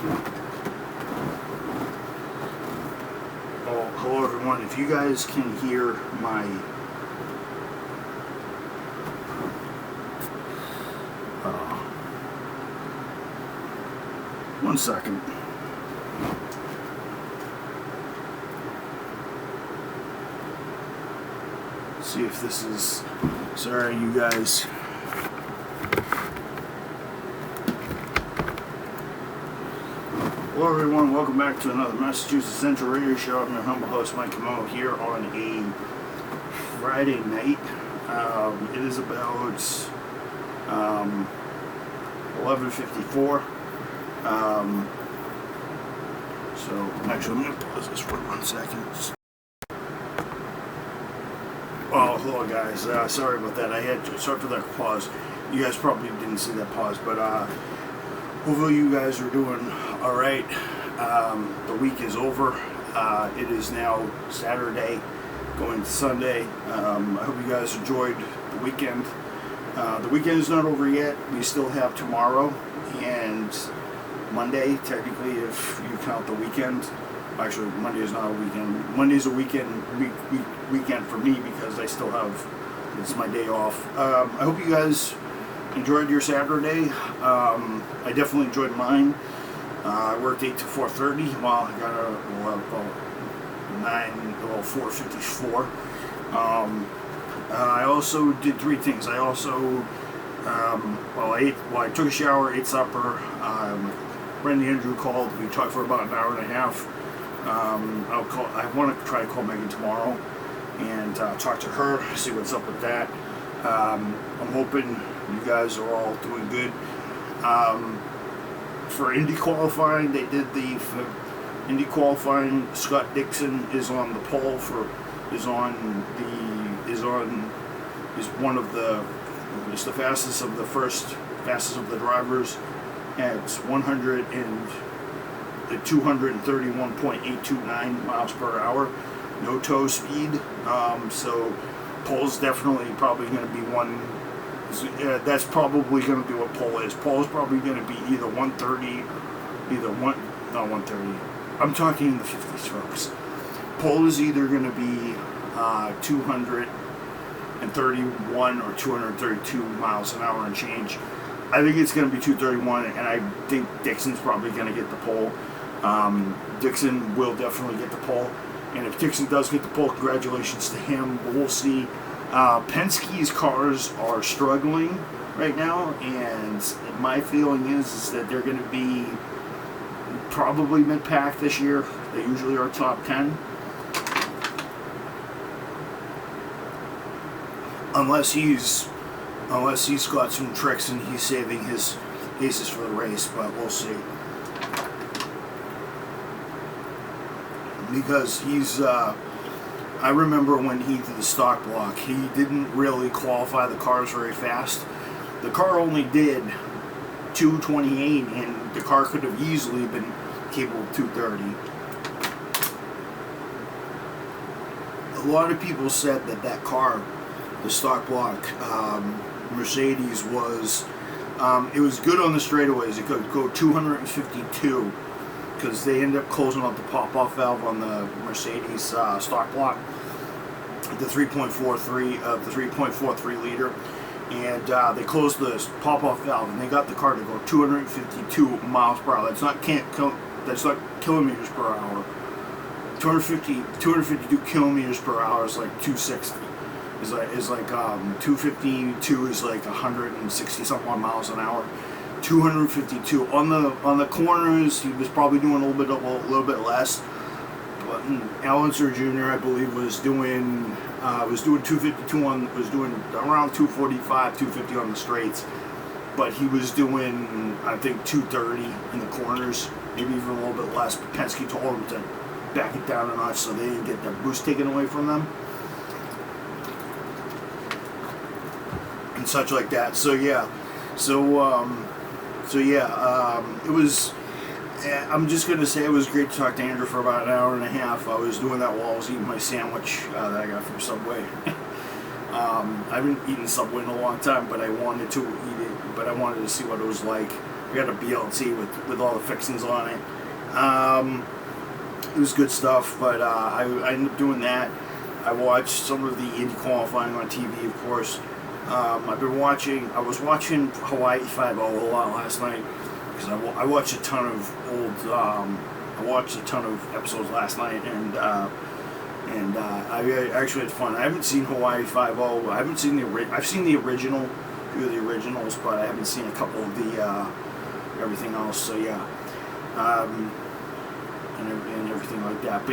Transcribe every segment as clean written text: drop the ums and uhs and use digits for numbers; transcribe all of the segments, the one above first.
Oh, hello everyone. If you guys can hear my one second. See if this is, sorry you guys. Hello everyone, welcome back to another Massachusetts Central Radio Show. I'm your humble host Mike Camo here on a Friday night. It is about 11:54. So actually I'm going to pause this for 1 second. Oh, hello guys. Sorry about that. Sorry for that pause. You guys probably didn't see that pause, but hopefully you guys are doing all right. The week is over. It is now Saturday, going to Sunday. I hope you guys enjoyed the weekend. The weekend is not over yet. We still have tomorrow and Monday, technically, if you count the weekend. Actually, Monday is not a weekend. Monday's a weekend for me because I still have, it's my day off. I hope you guys enjoyed your Saturday. I definitely enjoyed mine. I worked 8 to 4:30. Well, I got about 4:54. I also did 3 things. I also, I took a shower, ate supper. Brenda Andrew called. We talked for about an hour and a half. I want to try to call Megan tomorrow and talk to her, see what's up with that. I'm hoping you guys are all doing good. For Indy qualifying, they did the Indy qualifying. Scott Dixon is on the pole is the fastest of the drivers at 231.829 miles per hour, no toe speed. So pole's definitely probably going to be one. That's probably going to be what pole is. Pole is probably going to be either 130, not 130. I'm talking in the 50s, folks. Pole is either going to be 231 or 232 miles an hour and change. I think it's going to be 231, and I think Dixon's probably going to get the pole. Dixon will definitely get the pole, and if Dixon does get the pole, congratulations to him. But we'll see. Penske's cars are struggling right now, and my feeling is that they're going to be probably mid-pack this year. They usually are top 10. Unless he's got some tricks and he's saving his aces for the race, but we'll see. Because I remember when he did the stock block, he didn't really qualify the cars very fast. The car only did 228, and the car could have easily been capable of 230. A lot of people said that car, the stock block Mercedes, was it was good on the straightaways. It could go 252 because they ended up closing out the pop-off valve on the Mercedes stock block, the 3.43 liter, and they closed the pop-off valve, and they got the car to go 252 miles per hour. That's not kilometers per hour. 252 kilometers per hour is like 260. Is like 252 is like 160 something miles an hour. 252 on the corners. He was probably doing a little bit less. But Alan Sir Jr. I believe was doing 252 was doing around 245, 250 on the straights. But he was doing, I think, 230 in the corners, maybe even a little bit less. But Penske told him to back it down a notch so they didn't get their boost taken away from them. And such like that. So yeah. It was, I'm just going to say it was great to talk to Andrew for about an hour and a half. I was doing that while I was eating my sandwich that I got from Subway. I haven't eaten Subway in a long time, but I wanted to eat it, but I wanted to see what it was like. I got a BLT with all the fixings on it. It was good stuff, but I ended up doing that. I watched some of the Indy qualifying on TV, of course. I was watching Hawaii 5-0 a lot last night because I watched a ton of I watched a ton of episodes last night, and I actually had fun. I haven't seen Hawaii 5-0. I've seen the original, a few of the originals, but I haven't seen a couple of the everything else. So yeah, and everything like that.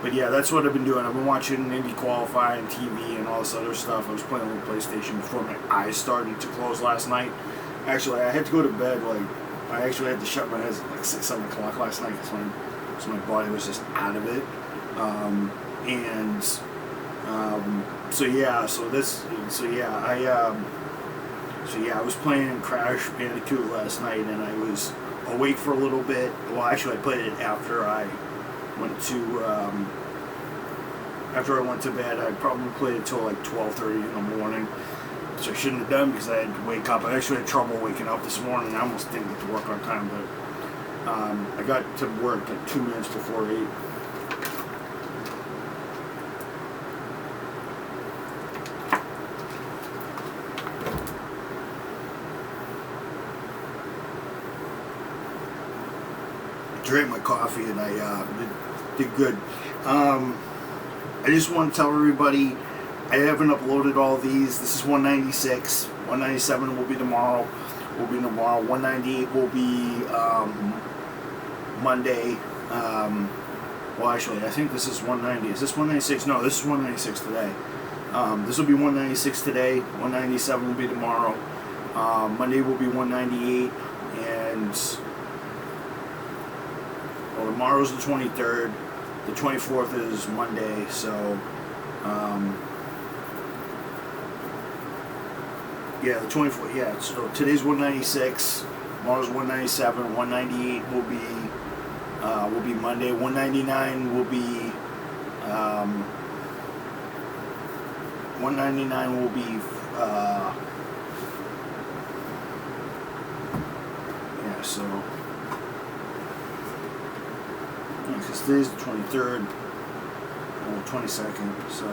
But yeah, that's what I've been doing. I've been watching Indy qualifying, TV, and all this other stuff. I was playing on the PlayStation before my eyes started to close last night. Actually, I had to go to bed, I actually had to shut my eyes at 6, 7 o'clock last night because my body was just out of it. I was playing Crash Bandicoot last night, and I was awake for a little bit. Well, actually, I played it after I went to bed. I probably played it till 12:30 in the morning, which I shouldn't have done because I had to wake up. I actually had trouble waking up this morning. I almost didn't get to work on time, but I got to work 2 minutes before 8. Drank my coffee, and I did good. I just want to tell everybody I haven't uploaded all these. This is 196. 197 will be tomorrow. 198 will be Monday. Well, actually, I think this is 190. Is this 196? No, this is 196 today. This will be 196 today. 197 will be tomorrow. Monday will be 198, and tomorrow's the 23rd. The 24th is Monday, so yeah, the 24th. Yeah, so today's 196. Tomorrow's 197. 198 will be Monday. 199 will be 199 will be yeah. So. Because today's the 23rd, or 22nd, so.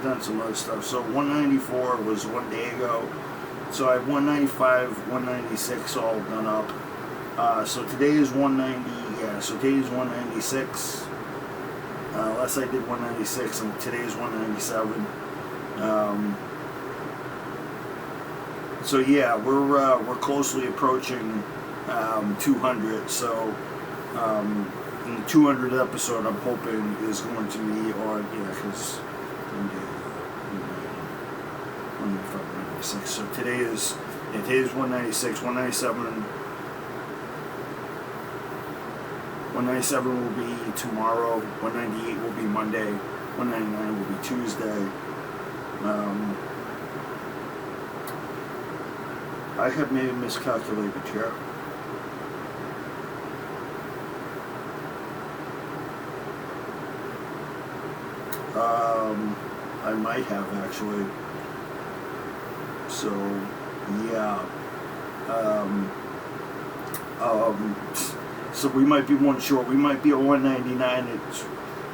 Done some other stuff. So 194 was one day ago. So I have 195, 196 all done up. So today is 190. Yeah. So today is 196. Last I did 196, and today is 197. So yeah, we're closely approaching 200. So in the 200th episode, I'm hoping is going to be on because. 196. So today is 196, 197. 197 will be tomorrow. 198 will be Monday. 199 will be Tuesday. I have maybe miscalculated here. I might have actually. So, yeah. So we might be one short. We might be at 199.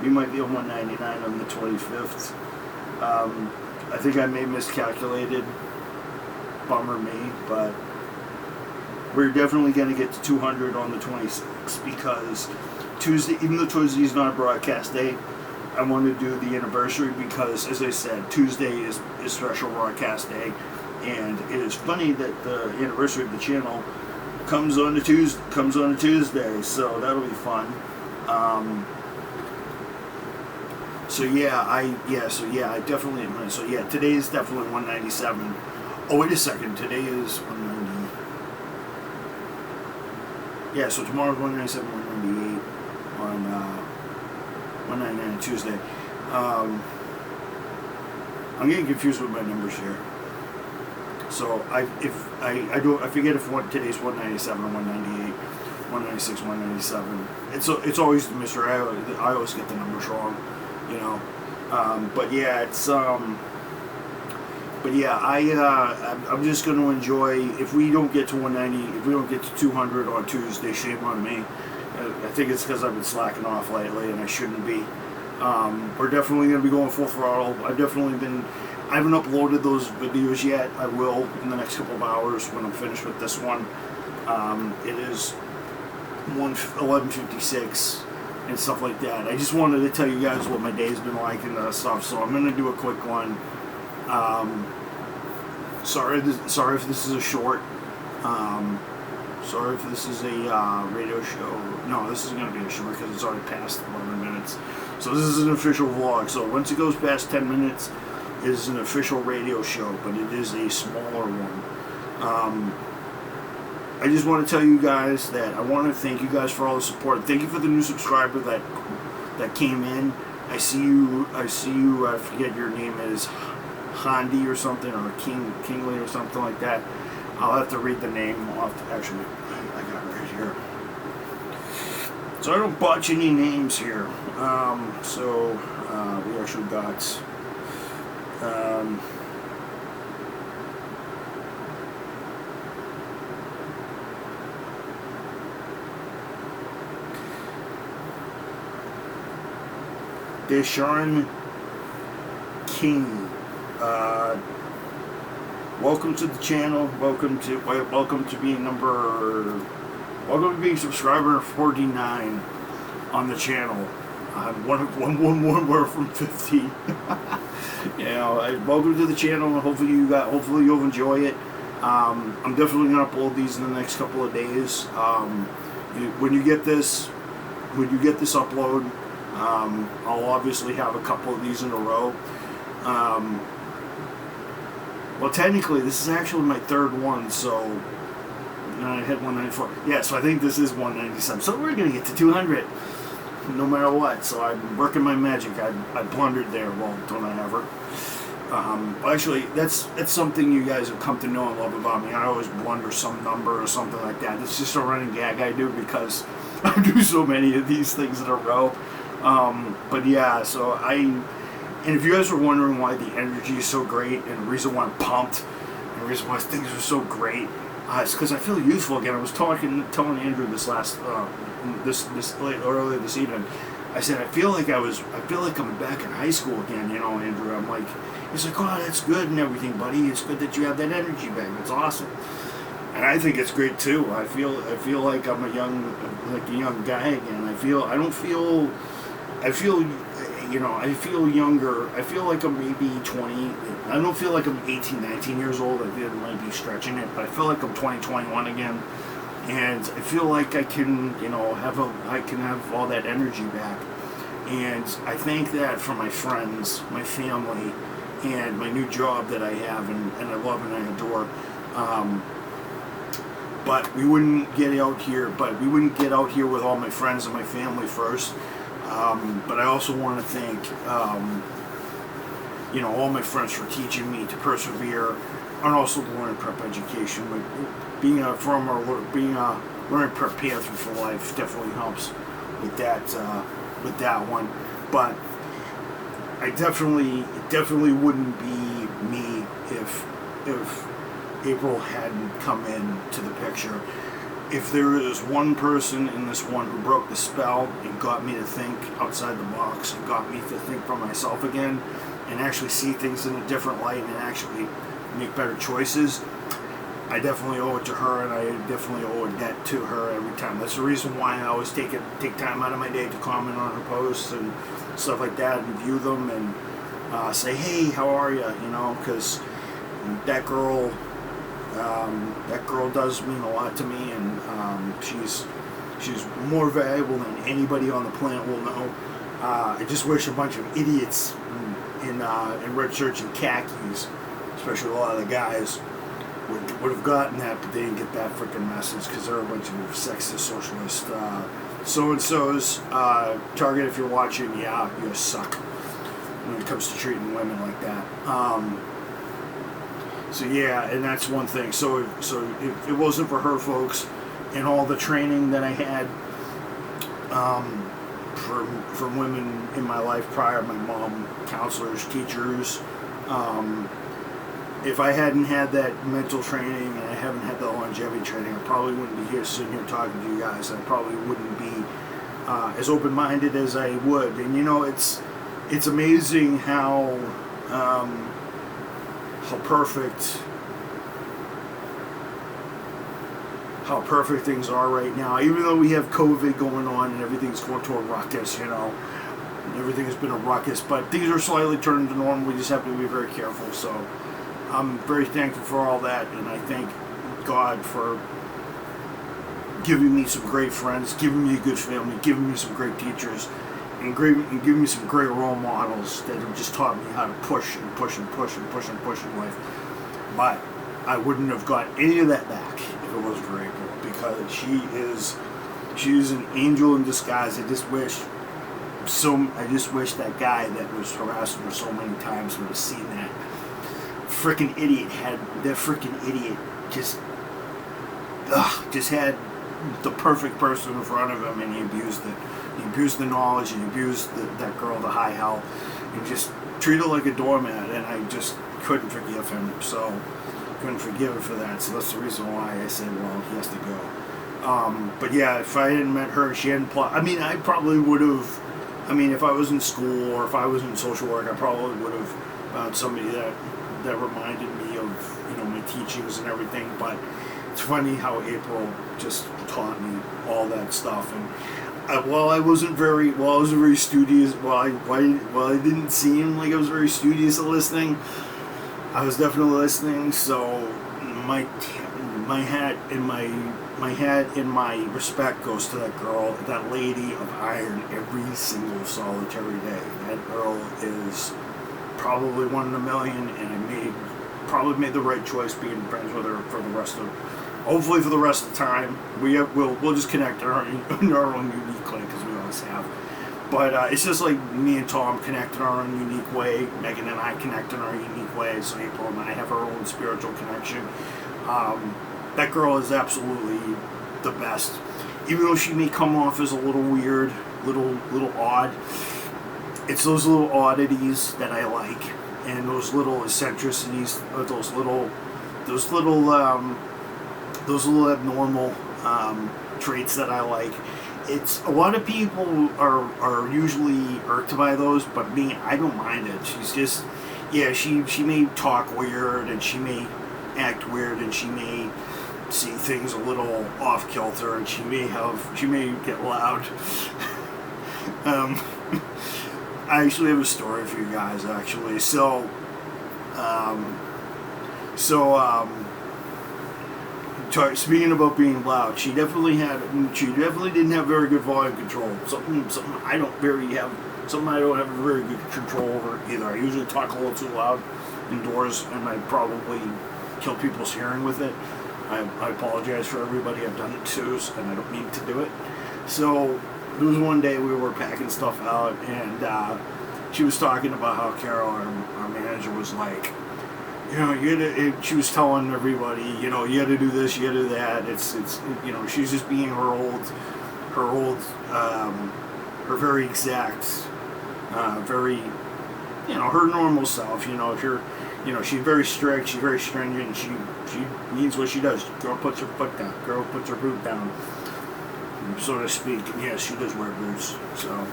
We might be at 199 on the 25th. I think I may have miscalculated. Bummer me, but we're definitely going to get to 200 on the 26th because Tuesday, even though Tuesday is not a broadcast day, I want to do the anniversary because, as I said, Tuesday is special broadcast day, and it is funny that the anniversary of the channel comes on a Tuesday, so that'll be fun. I definitely. So yeah, today is definitely 197. Oh wait a second, today is 190. Yeah, so tomorrow's 197, 198 on 199 Tuesday. I'm getting confused with my numbers here. So I forget if today's 197 or 198, 196, 197. It's always the mystery. I always get the numbers wrong, you know. But yeah, it's But yeah, I'm just going to enjoy. If we don't get to 190, if we don't get to 200 on Tuesday, shame on me. I think it's because I've been slacking off lately, and I shouldn't be. We're definitely going to be going full throttle. I haven't uploaded those videos yet. I will in the next couple of hours when I'm finished with this one. It is 11:56 and stuff like that. I just wanted to tell you guys what my day's been like and stuff. So I'm going to do a quick one. Sorry if this is a short. Sorry if this is a radio show. No, this is going to be a short because it's already past 11 minutes. So this is an official vlog. So once it goes past 10 minutes, it is an official radio show, but it is a smaller one. I just want to tell you guys that I want to thank you guys for all the support. Thank you for the new subscriber that came in. I see you. I forget your name is Hondi or something, or Kingley or something like that. I'll have to read the name off. Actually, I got it right here, so I don't botch any names here. We actually got. Deshaun King. Welcome to the channel. Welcome to being subscriber 49 on the channel. I'm one more from 50. You know, welcome to the channel, and hopefully you'll enjoy it. I'm definitely gonna upload these in the next couple of days. When you get this upload, I'll obviously have a couple of these in a row. Well, technically, this is actually my third one, so I hit 194. Yeah, so I think this is 197. So we're going to get to 200, no matter what. So I'm working my magic. I blundered there. Well, don't I ever? Actually, that's something you guys have come to know and love about me. I always blunder some number or something like that. It's just a running gag I do because I do so many of these things in a row. But yeah, so and if you guys were wondering why the energy is so great and the reason why I'm pumped and the reason why things are so great, it's because I feel youthful again. I was telling Andrew this earlier this evening. I said I feel like I'm back in high school again. You know, Andrew. I'm like, he's like, oh, that's good and everything, buddy. It's good that you have that energy back. It's awesome. And I think it's great too. I feel like I'm a young guy again. I feel younger. I feel like I'm maybe 20. I don't feel like I'm 18, 19 years old. I think I might be stretching it, but I feel like I'm 20, 21 again. And I feel like I can, have all that energy back. And I thank that for my friends, my family, and my new job that I have and I love and I adore. But we wouldn't get out here with all my friends and my family first. But I also want to thank, all my friends for teaching me to persevere, and also the Learning Prep education. Being a Learning Prep Panther for life definitely helps with that one. But it definitely wouldn't be me if April hadn't come into the picture. If there is one person in this one who broke the spell and got me to think outside the box and got me to think for myself again and actually see things in a different light and actually make better choices, I definitely owe it to her, and I definitely owe a debt to her every time. That's the reason why I always take time out of my day to comment on her posts and stuff like that and view them and say, hey, how are you? Because that girl does mean a lot to me, and she's more valuable than anybody on the planet will know. I just wish a bunch of idiots in red shirts and khakis, especially a lot of the guys, would have gotten that, but they didn't get that freaking message because they're a bunch of sexist socialist so-and-sos. Target, if you're watching, yeah, you suck when it comes to treating women like that. So yeah, and that's one thing. So if it wasn't for her folks and all the training that I had from women in my life prior, my mom, counselors, teachers, if I hadn't had that mental training and I haven't had the longevity training, I probably wouldn't be here sitting here talking to you guys. I probably wouldn't be as open-minded as I would. And you know, it's amazing how perfect things are right now. Even though we have COVID going on and everything's going to a ruckus, you know, everything has been a ruckus, but things are slightly turning to normal. We just have to be very careful. So I'm very thankful for all that, and I thank God for giving me some great friends, giving me a good family, giving me some great teachers, and giving me some great role models that have just taught me how to push and push and push and push and push in life. But I wouldn't have got any of that back if it wasn't for April, because she is an angel in disguise. I just wish that guy that was harassing her so many times would have seen that. Freaking idiot just had the perfect person in front of him, and he abused it. He abused the knowledge, and he abused that girl to high hell, and just treated her like a doormat, and I just couldn't forgive him. So couldn't forgive him for that. So that's the reason why I said, well, he has to go. But yeah, if I hadn't met her, she hadn't I mean, I probably would have. I mean, if I was in school or if I was in social work, I probably would have found somebody that reminded me of, you know, my teachings and everything. But it's funny how April just taught me all that stuff. And while I was very studious, while I didn't seem like I was very studious at listening, I was definitely listening. So my hat in my respect goes to that girl, that lady of iron, every single solitary day. That girl is probably one in a million, and I probably made the right choice being friends with her for the rest of, hopefully for the rest of the time. We'll just connect in our own unique way, because we always have. But it's just like me and Tom connect in our own unique way. Megan and I connect in our unique ways. So April and I have our own spiritual connection. That girl is absolutely the best. Even though she may come off as a little weird, little odd, it's those little oddities that I like, and those little eccentricities, those little abnormal traits that I like. It's a lot of people are usually irked by those, but me, I don't mind it. She's just, yeah, she may talk weird, and she may act weird, and she may see things a little off kilter, and she may get loud. I actually have a story for you guys, actually. Speaking about being loud, she definitely didn't have very good volume control. Something I don't have very good control over either. I usually talk a little too loud indoors, and I probably kill people's hearing with it. I apologize for everybody. I've done it too, and I don't mean to do it. So there was one day we were packing stuff out, and she was talking about how Carol, our manager, was like, you know, she was telling everybody, you know, you got to do this, you got to do that. It's you know, she's just being her very exact, very, you know, her normal self. You know, if you're, you know, she's very strict, she's very stringent, and she means what she does. Girl puts her foot down. Girl puts her boot down, so to speak. And yes, she does wear boots. So,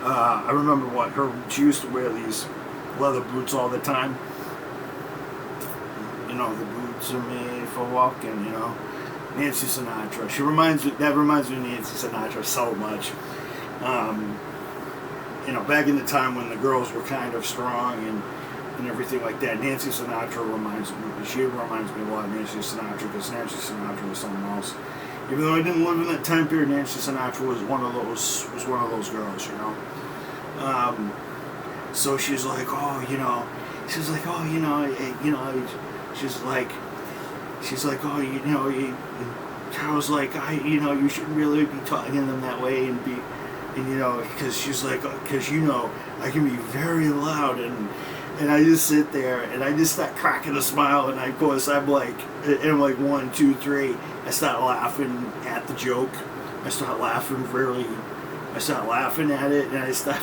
I remember she used to wear these leather boots all the time. You know, the boots are made for walking. You know, Nancy Sinatra. That reminds me of Nancy Sinatra so much. You know, back in the time when the girls were kind of strong and everything like that, Nancy Sinatra reminds me a lot of Nancy Sinatra, because Nancy Sinatra was something else. Even though I didn't live in that time period, Nancy Sinatra was one of those girls, you know. So she's like, oh, you know, she was like, oh, she's like, oh, Carol's like, you shouldn't really be talking to them that way because she's like, because I can be very loud, and I just sit there and I just start cracking a smile, and of course I'm like 1, 2, 3, I start laughing at the joke. I start laughing at it, and I start,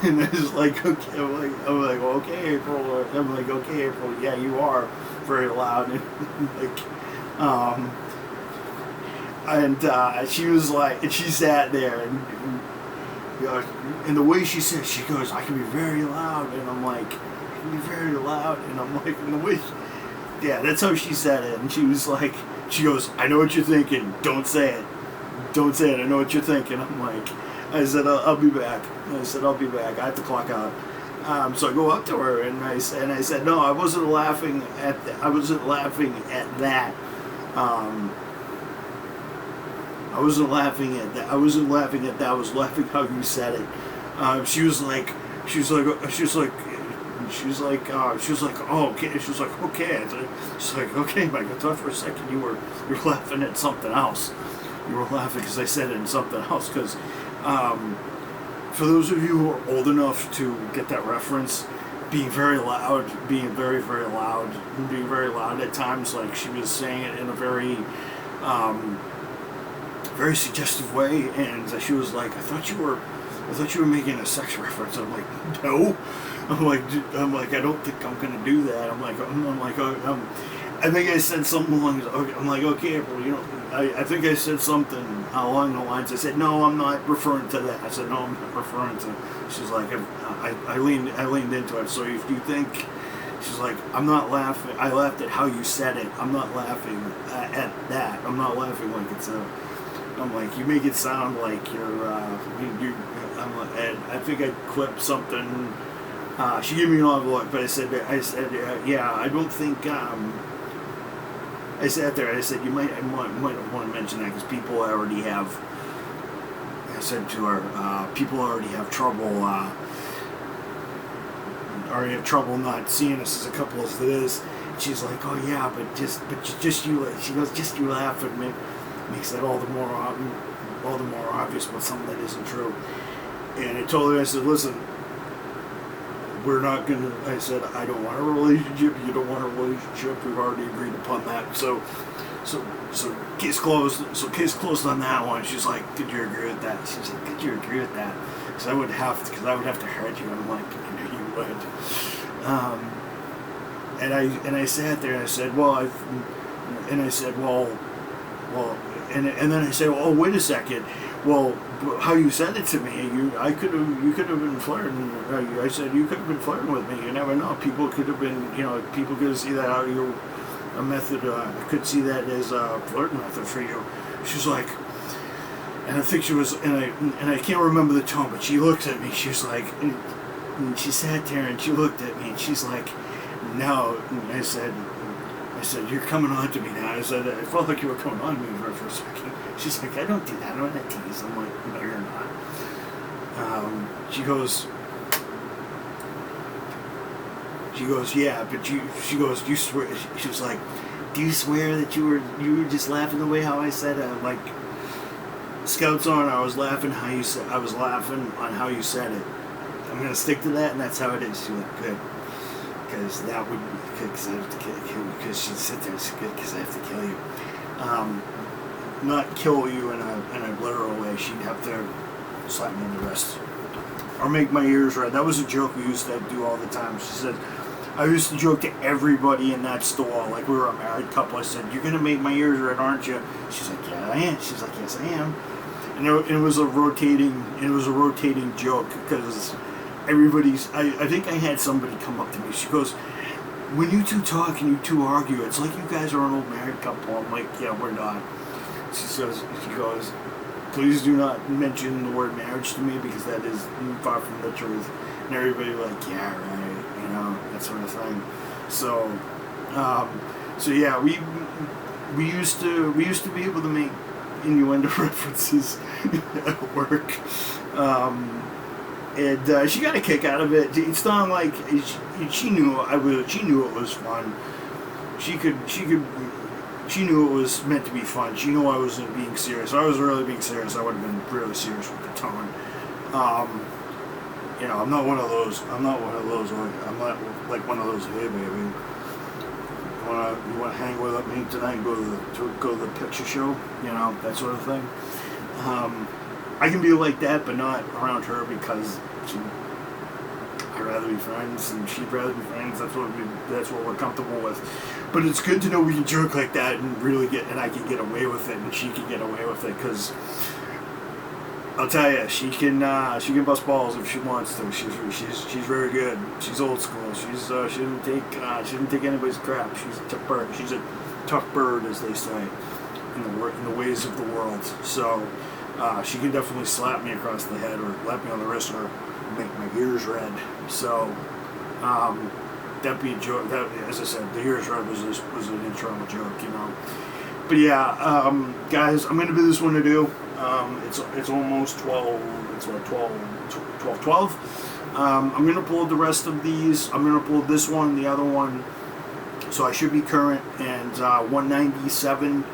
and I was like, okay, I'm like, okay, April. I'm like, okay, April, yeah, you are very loud, and she was like, and she sat there, and the way she said, she goes, I can be very loud, and I'm like, I can be very loud, and I'm like, and the way, yeah, that's how she said it, and she was like, she goes, I know what you're thinking, don't say it. Don't say it, I know what you're thinking. I'm like, I said, I'll be back. I said, I'll be back. I have to clock out. So I go up to her and I said, no, I wasn't laughing at that. I wasn't laughing at that. I wasn't laughing at that. I wasn't laughing at that. I was laughing how you said it. She was like, oh, okay. She was like, okay. She's like, okay, Mike. I thought for a second you were laughing at something else. You were laughing because I said it in something else. Because for those of you who are old enough to get that reference, being very loud, being very, very loud, being very loud at times, like she was saying it in a very, very suggestive way, and she was like, I thought you were making a sex reference. I'm like, no. I'm like, I don't think I'm gonna do that. I think I said something along. I'm like, okay, April, I think I said something along the lines. I said, no, I'm not referring to that. I said, no, I'm not referring to. She's like, I leaned into it. So if you think, she's like, I'm not laughing. I laughed at how you said it. I'm not laughing at that. I'm not laughing like it's a. I'm like, you make it sound like you're. I think I clipped something. She gave me an envelope, but I said, yeah, I don't think. I sat there and I said, you might want to mention that because people already have. I said to her, people already have trouble. Already have trouble not seeing us as a couple as it is. She's like, oh yeah, but just you. She goes, just you laugh at me. Makes that all the more obvious about something that isn't true. And I told her, I said, listen. We're not gonna. I said, I don't want a relationship. You don't want a relationship. We've already agreed upon that. So case closed. So case closed on that one. She's like, could you agree with that? She's like, could you agree with that? Because I would have to hurt you. I'm like, I knew you would. And I sat there and I said, well, and then I said, well, wait a second. Well, how you said it to me, you could have been flirting. I said you could have been flirting with me. You never know. People could have been, people could see that how you a method. Could see that as a flirt method for you. She's like, and I think she was, and I can't remember the tone, but she looked at me. She was like, and she sat there and she looked at me and she's like, no. And I said, you're coming on to me now. I said, I felt like you were coming on to me for a second. She's like, I don't do that. I don't want to tease. I'm like, no, you're not. She goes, yeah, but she goes, do you swear? She was like, do you swear that you were just laughing the way how I said it? Like, Scouts on, I was laughing on how you said it. I'm going to stick to that, and that's how it is. She's like, good. Because that would, because I have to kill you, because she'd sit there and say, good, because I have to kill you. Not kill you in a literal way. She'd have to slap me in the wrist. Or make my ears red. That was a joke we used to do all the time. She said, I used to joke to everybody in that store, like we were a married couple. I said, you're going to make my ears red, aren't you? She's like, yeah, I am. She's like, yes, I am. And it was a rotating joke, because everybody's, I think I had somebody come up to me. She goes, when you two talk and you two argue, it's like you guys are an old married couple. I'm like, yeah, we're not. She goes, please do not mention the word marriage to me, because that is far from the truth. And everybody like, yeah, right, that sort of thing. So yeah, we used to be able to make innuendo references at work. And she got a kick out of it. It's not like she knew She knew it was fun. She knew it was meant to be fun. She knew I wasn't being serious. If I was really being serious, I would have been really serious with the tone. I'm not one of those. I'm not like one of those. Hey, baby, you wanna hang with me tonight? And go to the picture show. That sort of thing. I can be like that, but not around her because I'd rather be friends, and she'd rather be friends. That's what we're comfortable with. But it's good to know we can joke like that and and I can get away with it, and she can get away with it, because I'll tell you, she can bust balls if she wants to. She's very good. She's old school. She didn't take anybody's crap. She's a tough bird. She's a tough bird, as they say, in the ways of the world. So she can definitely slap me across the head or slap me on the wrist or make my ears red. So that'd be a joke. That, as I said, the ears red was an internal joke, But yeah, guys, I'm gonna do this one to do. It's almost 12. It's what 12. I'm gonna upload the rest of these. I'm gonna upload this one, the other one. So I should be current. And 197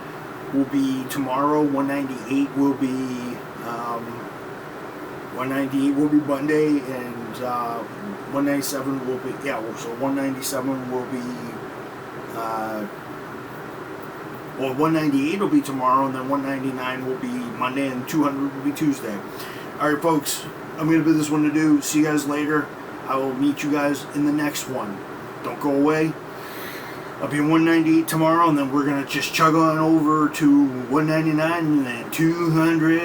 will be tomorrow. 198 will be 198 will be Monday, and 197 will be So 197 will be. 198 will be tomorrow, and then 199 will be Monday, and 200 will be Tuesday. All right, folks, I'm going to do this one to do. See you guys later. I will meet you guys in the next one. Don't go away. I'll be in 198 tomorrow, and then we're going to just chug on over to 199 and then 200.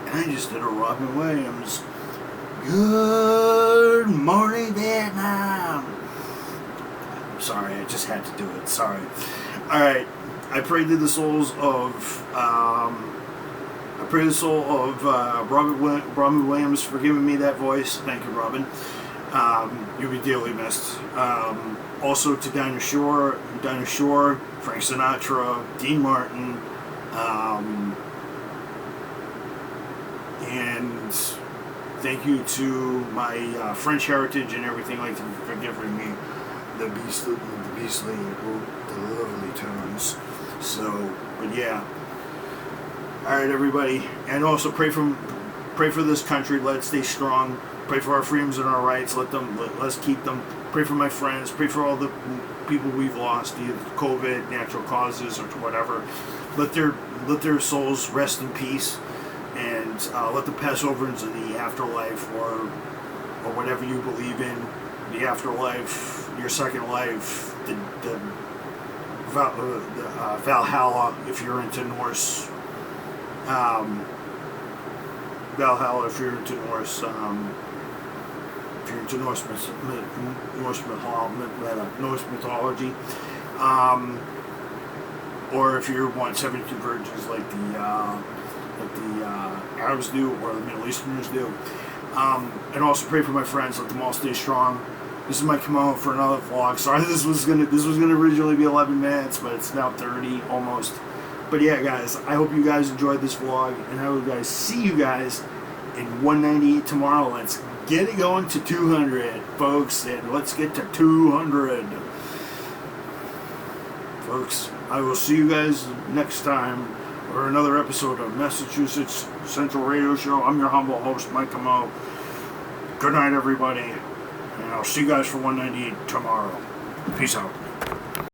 And I just did a Robin Williams. Good morning, Vietnam. I'm sorry, I just had to do it. Sorry. All right. I pray to the souls of Robin Williams for giving me that voice. Thank you, Robin. You'll be dearly missed. Also to Dinah Shore, Frank Sinatra, Dean Martin, and thank you to my French heritage and everything like that for giving me the lovely tones. So, but yeah. All right, everybody, and also pray for this country. Let it stay strong. Pray for our freedoms and our rights. Let's keep them. Pray for my friends. Pray for all the people we've lost, either COVID, natural causes, or whatever. Let their souls rest in peace. And let them pass over into the afterlife, or whatever you believe in, the afterlife, your second life, the Valhalla if you're into Norse, Valhalla if you're into Norse, Norse mythology, or if you want 72 virgins like the Arabs do, or the Middle Easterners do. And also pray for my friends. Let them all stay strong. This is my come out for another vlog. Sorry, this was gonna originally be 11 minutes, but it's now 30 almost. But yeah, guys, I hope you guys enjoyed this vlog, and I will see you guys in 198 tomorrow. Let's get it going to 200, folks, and let's get to 200, folks. I will see you guys next time, or another episode of Massachusetts Central Radio Show. I'm your humble host, Mike Camo. Good night, everybody, and I'll see you guys for 198 tomorrow. Peace out.